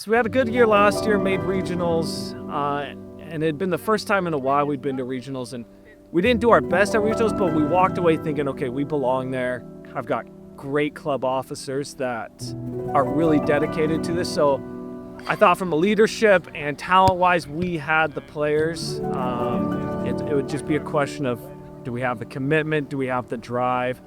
So we had a good year last year, made regionals, and it had been the first time in a while we'd been to regionals, and we didn't do our best at regionals, but we walked away thinking, okay, we belong there. I've got great club officers that are really dedicated to this. So I thought from a leadership and talent-wise, we had the players. It would just be a question of, do we have the commitment? Do we have the drive?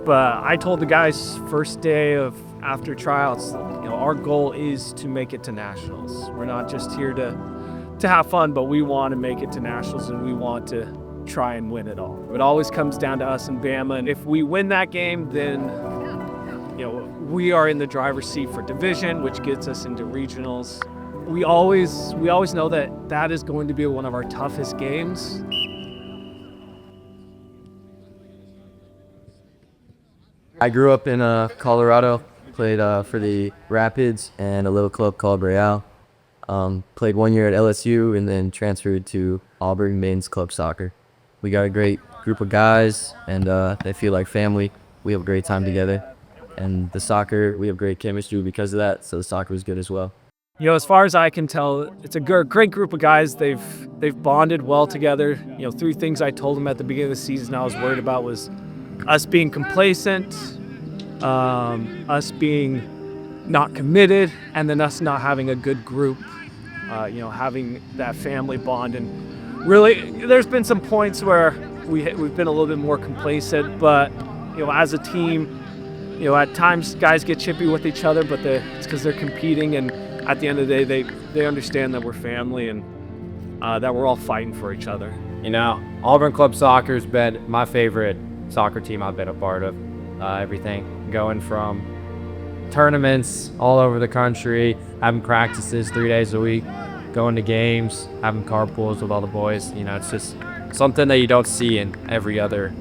But I told the guys first day after tryouts, our goal is to make it to nationals. We're not just here to have fun, but we want to make it to nationals, and we want to try and win it all. It always comes down to us and Bama, and if we win that game, then we are in the driver's seat for division, which gets us into regionals. We always know that is going to be one of our toughest games. I grew up in Colorado, played for the Rapids and a little club called RivAUlry. Played 1 year at LSU and then transferred to Auburn men's club soccer. We got a great group of guys, and they feel like family. We have a great time together. And the soccer, we have great chemistry because of that, so the soccer was good as well. As far as I can tell, it's a great group of guys. They've bonded well together. Three things I told them at the beginning of the season I was worried about was us being complacent, us being not committed, and then us not having a good group, having that family bond. And really, there's been some points where we've been a little bit more complacent, but as a team, at times guys get chippy with each other, but it's because they're competing, and at the end of the day, they understand that we're family and that we're all fighting for each other. Auburn Club Soccer's been my favorite soccer team I've been a part of. Everything going from tournaments all over the country, having practices 3 days a week, going to games, having carpools with all the boys. It's just something that you don't see in every other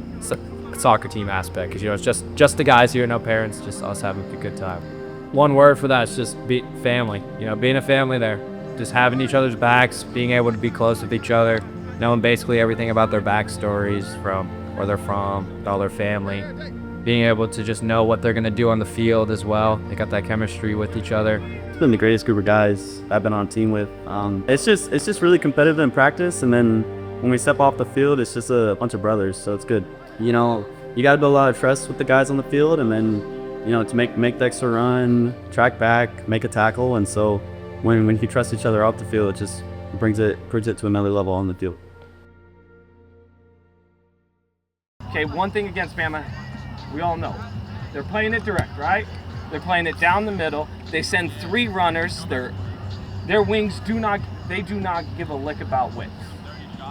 soccer team aspect, because it's just the guys here, no parents, just us having a good time. One word for that is just family. Being a family there, just having each other's backs, being able to be close with each other, knowing basically everything about their backstories, from where they're from, all their family, being able to just know what they're going to do on the field as well. They got that chemistry with each other. It's been the greatest group of guys I've been on a team with. It's just really competitive in practice, and then when we step off the field, it's just a bunch of brothers, so it's good. You got to build a lot of trust with the guys on the field, and then to make the extra run, track back, make a tackle, and so when you trust each other off the field, it just brings it to another level on the field. Okay, one thing against Bama, we all know. They're playing it direct, right? They're playing it down the middle. They send three runners. Their wings do not give a lick about width.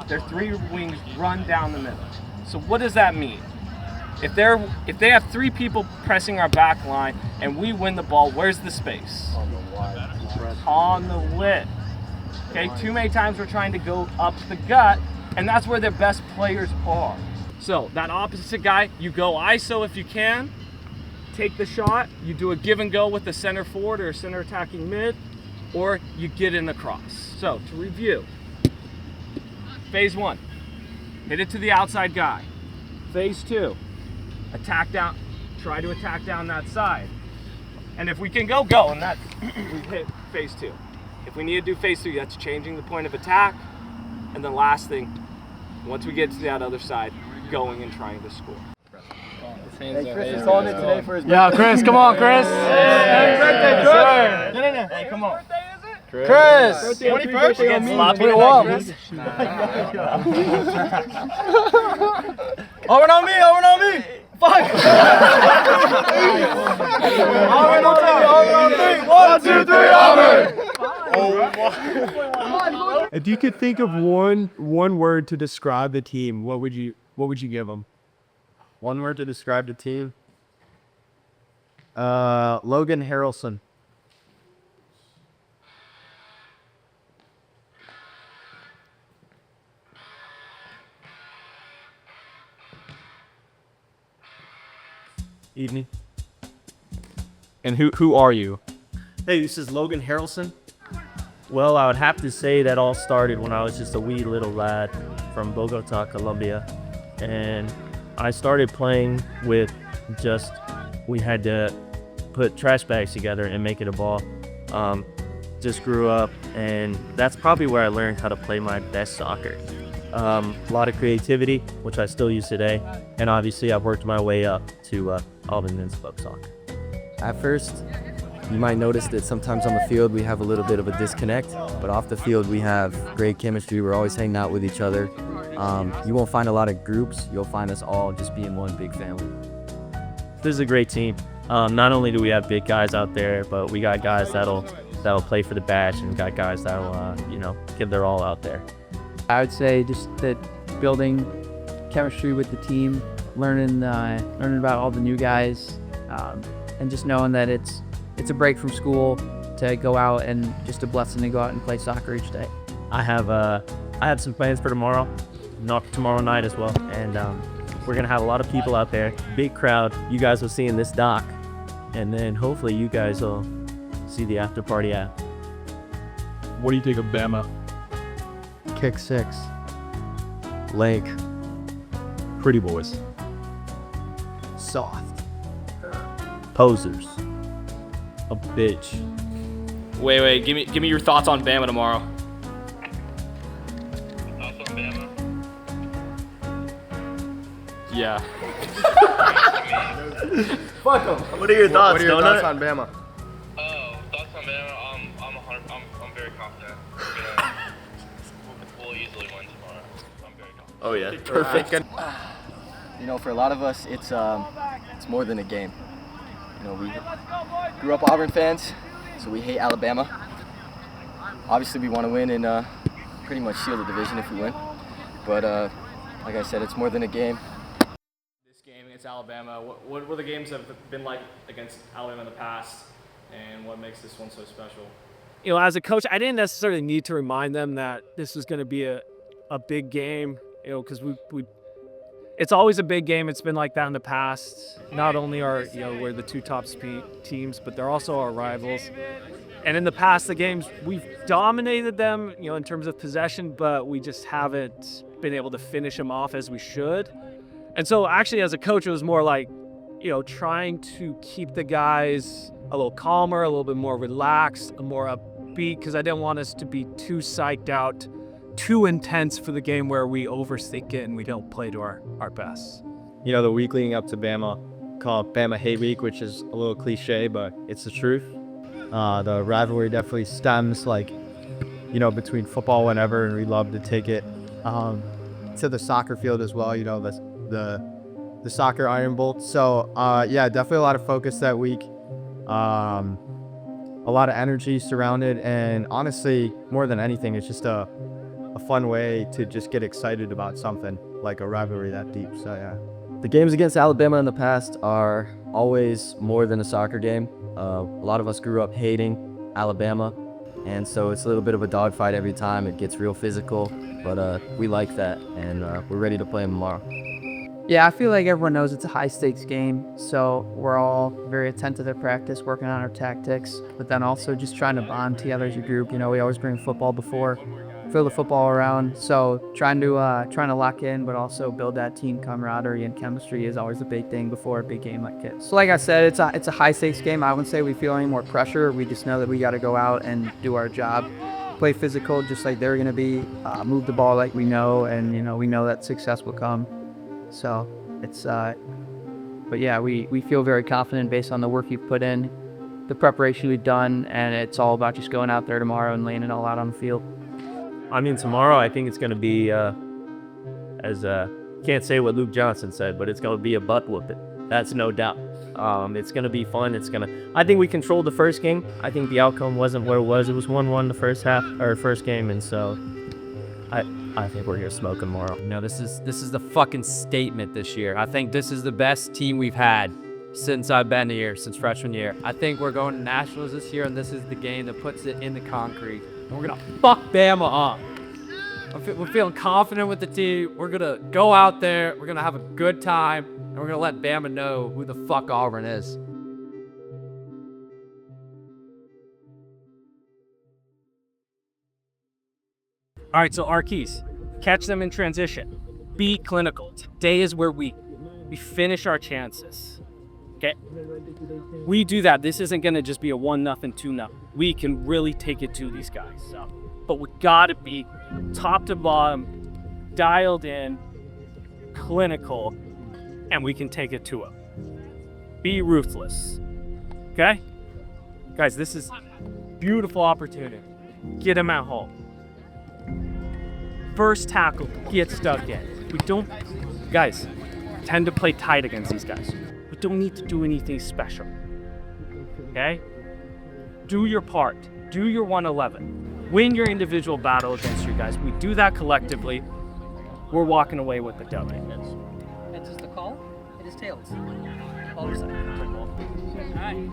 Their three wings run down the middle. So what does that mean? If they have three people pressing our back line and we win the ball, where's the space? On the width. Okay, too many times we're trying to go up the gut, and that's where their best players are. So that opposite guy, you go ISO if you can, take the shot, you do a give and go with the center forward or center attacking mid, or you get in the cross. So to review, phase one, hit it to the outside guy. Phase two, attack down, try to attack down that side. And if we can go, and that's, we hit phase two. If we need to do phase three, that's changing the point of attack. And the last thing, once we get to that other side, going and trying to score. Hey, Chris is calling it today for his birthday. Yeah, Chris, come on, Chris. Hey, birthday, Chris. No. Hey, come on. Chris. 21st against 21. Auburn on me. Fuck. Auburn on me. 1, 2, 3, Auburn. If you could think of one word to describe the team, what would you give them? One word to describe the team. Logan Harrelson. Evening. And who are you? Hey, this is Logan Harrelson. Well, I would have to say that all started when I was just a wee little lad from Bogota, Colombia. And I started playing with we had to put trash bags together and make it a ball. just grew up, and that's probably where I learned how to play my best soccer. A lot of creativity, which I still use today, and obviously I've worked my way up to Auburn Men's Club Soccer. At first, you might notice that sometimes on the field we have a little bit of a disconnect, but off the field we have great chemistry. We're always hanging out with each other. You won't find a lot of groups. You'll find us all just being one big family. This is a great team. Not only do we have big guys out there, but we got guys that'll play for the badge, and got guys that'll give their all out there. I would say just that building chemistry with the team, learning about all the new guys, and just knowing that it's a break from school to go out, and just a blessing to go out and play soccer each day. I have some plans for tomorrow, not tomorrow night as well, and we're gonna have a lot of people out there, big crowd. You guys will see in this doc, and then hopefully you guys will see the after party at. What do you think of Bama? Kick 6. Lake. Pretty boys. Soft. Posers. A bitch. Wait, give me your thoughts on Bama tomorrow. Thoughts on Bama? Yeah. Fuck them. What are your thoughts, What are your Donut? thoughts on Bama? Thoughts on Bama? I'm very confident. We'll easily win tomorrow. I'm very confident. Oh yeah. Perfect. You know, for a lot of us, it's more than a game. You know, we grew up Auburn fans, so we hate Alabama. Obviously, we want to win and pretty much seal the division if we win. But like I said, it's more than a game. This game against Alabama, what were the games have been like against Alabama in the past, and what makes this one so special? You know, as a coach, I didn't necessarily need to remind them that this was going to be a big game, you know, because it's always a big game. It's been like that in the past. Not only we're the two top teams, but they're also our rivals. And in the past, the games, we've dominated them, you know, in terms of possession, but we just haven't been able to finish them off as we should. And so actually as a coach, it was more like, you know, trying to keep the guys a little calmer, a little bit more relaxed, more upbeat, because I didn't want us to be too psyched out, too intense for the game where we overthink it and we don't play to our best. You know, the week leading up to Bama, call it Bama Hate Week, which is a little cliche, but it's the truth. The rivalry definitely stems, between football whenever, and we love to take it to the soccer field as well. You know, the soccer Iron Bolt. So definitely a lot of focus that week. A lot of energy surrounded, and honestly, more than anything, it's just a fun way to just get excited about something like a rivalry that deep. So yeah. The games against Alabama in the past are always more than a soccer game. A lot of us grew up hating Alabama, and so it's a little bit of a dogfight every time. It gets real physical, but we like that, and we're ready to play them tomorrow. Yeah, I feel like everyone knows it's a high-stakes game, so we're all very attentive at practice, working on our tactics, but then also just trying to bond together as a group. You know, we always bring football before, throw the football around, so trying to lock in, but also build that team camaraderie and chemistry is always a big thing before a big game like this. So like I said, it's a high-stakes game. I wouldn't say we feel any more pressure. We just know that we got to go out and do our job, play physical just like they're going to be, move the ball like we know, and we know that success will come. So it's, but yeah, we feel very confident based on the work you've put in, the preparation we've done, and it's all about just going out there tomorrow and laying it all out on the field. I mean, tomorrow I think it's going to be, can't say what Luke Johnson said, but it's going to be a butt whooping. That's no doubt. It's going to be fun. I think we controlled the first game. I think the outcome wasn't what it was. It was 1-1 the first game, and so I think we're going to smoke them tomorrow. No, this is the fucking statement this year. I think this is the best team we've had since I've been here, since freshman year. I think we're going to nationals this year, and this is the game that puts it in the concrete. And we're going to fuck Bama up. We're feeling confident with the team. We're going to go out there. We're going to have a good time, and we're going to let Bama know who the fuck Auburn is. All right, so our keys: catch them in transition, be clinical. Today is where we finish our chances. Okay? We do that. This isn't going to just be a 1-0, 2-0. We can really take it to these guys. But we got to be top to bottom, dialed in, clinical, and we can take it to them. Be ruthless. Okay? Guys, this is beautiful opportunity. Get them at home. First tackle, get stuck in. We don't, guys, tend to play tight against these guys. We don't need to do anything special. Okay? Do your part. Do your 111. Win your individual battle against your guys. We do that collectively. We're walking away with the W. Heads is the call. It is tails. All of a sudden. All right.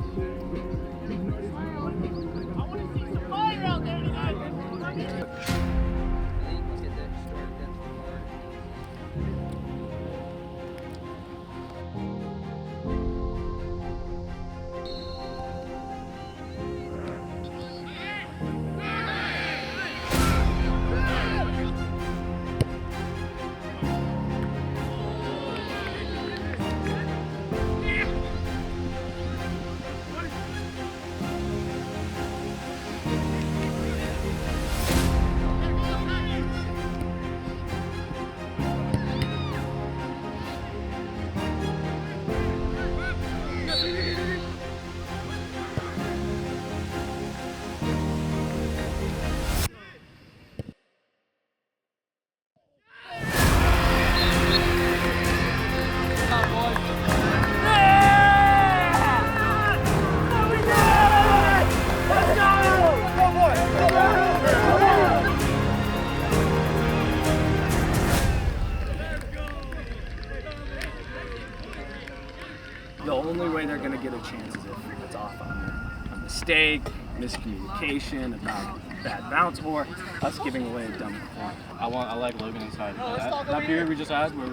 The only way they're going to get a chance is if it's off on a mistake, miscommunication, about bad bounce, or us giving away a dumb point. I like Logan inside. That period we just had where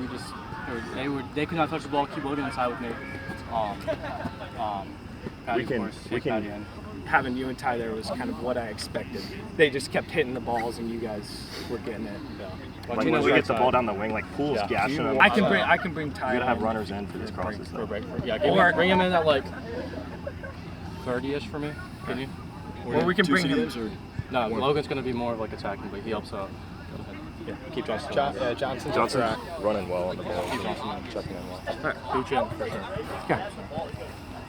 they could not touch the ball, keep Logan inside with me. Having you and Ty there was kind of what I expected. They just kept hitting the balls and you guys were getting it. Like when we get the ball down the wing, like Poole's gashing them. I can bring Ty. You gotta have runners in for these crosses. Yeah, bring him in at like 30-ish for me. Can you? Or we can bring him. No, Logan's gonna be more of like attacking, but he helps out. Yeah, keep Johnson. Johnson's running well on the ball. Keep Johnson checking in well. All right, boot you in for sure. Okay.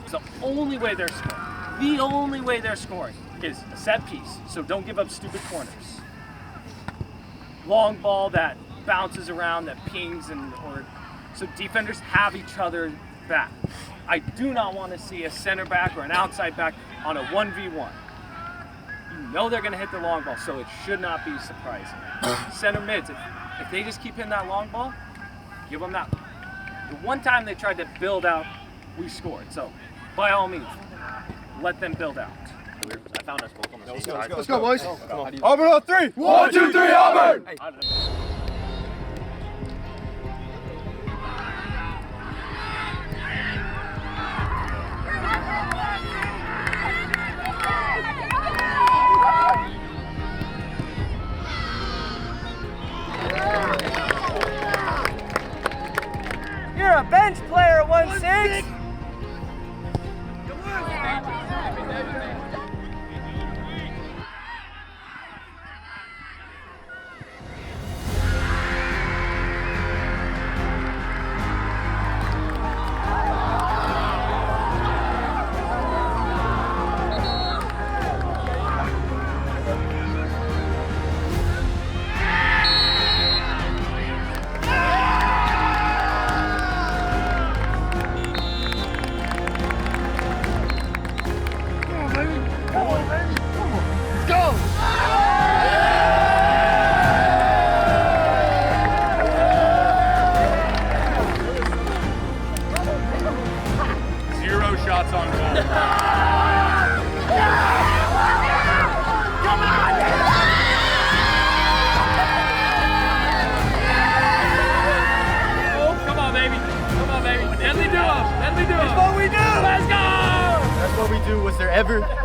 It's the only way they're scoring. The only way they're scoring is a set piece. So don't give up stupid corners. Long ball that bounces around, that pings, so defenders have each other back. I do not want to see a center back or an outside back on a 1v1. You know they're going to hit the long ball, so it should not be surprising. Center mids, if they just keep hitting that long ball, give them that. The one time they tried to build out, we scored. So by all means, let them build out. I found us both on the same side. Let's go, boys. Auburn on 3. 1, 2, 3, Auburn! You're a bench player, 1-6.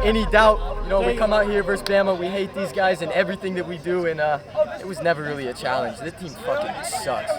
Any doubt, we come out here versus Bama, we hate these guys and everything that we do, and it was never really a challenge. This team fucking sucks.